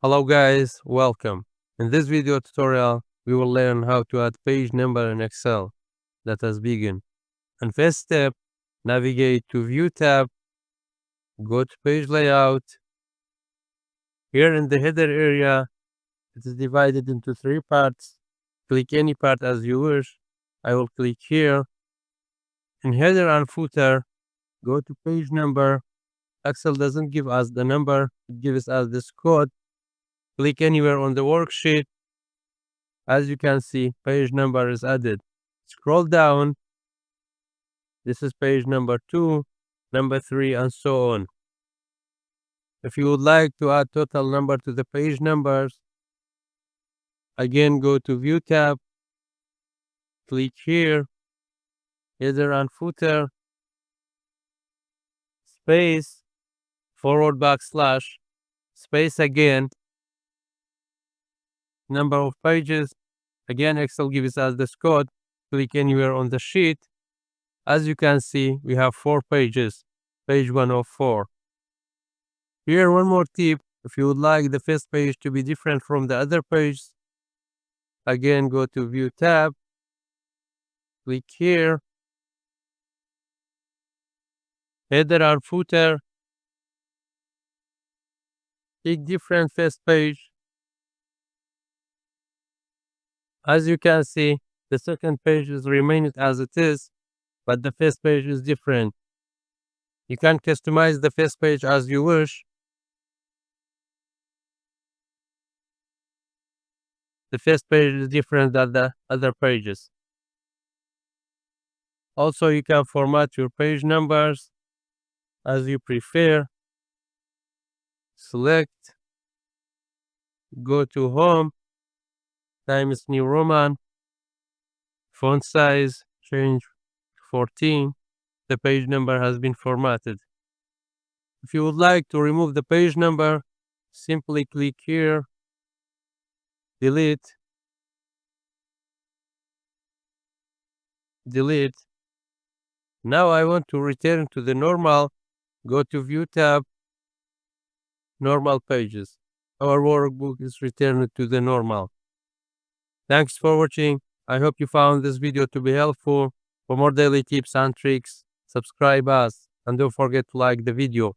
Hello guys, welcome. In this video tutorial, we will learn how to add page number in Excel. Let us begin. And first step, navigate to View tab, go to Page Layout. Here in the header area, it is divided into three parts. Click any part as you wish. I will click here. In header and footer, go to page number. Excel doesn't give us the number, it gives us this code. Click anywhere on the worksheet. As you can see, page number is added. Scroll down. This is page number 2, number 3, and so on. If you would like to add total number to the page numbers, again go to View tab, click here, header and footer, space, forward backslash, space again, number of pages. Again, Excel gives us this code. Click anywhere on the sheet. As you can see, we have 4 pages, page 1 of 4. Here, one more tip. If you would like the first page to be different from the other pages, again go to View tab, click here, header and footer, click different first page. As you can see, the second page is remained as it is, but the first page is different. You can customize the first page as you wish. The first page is different than the other pages. Also, you can format your page numbers as you prefer. Select, go to Home, Times New Roman, font size, change 14. The page number has been formatted. If you would like to remove the page number, simply click here, delete, delete. Now I want to return to the normal. Go to View tab, Normal Pages. Our workbook is returned to the normal. Thanks for watching. I hope you found this video to be helpful. For more daily tips and tricks, subscribe us and don't forget to like the video.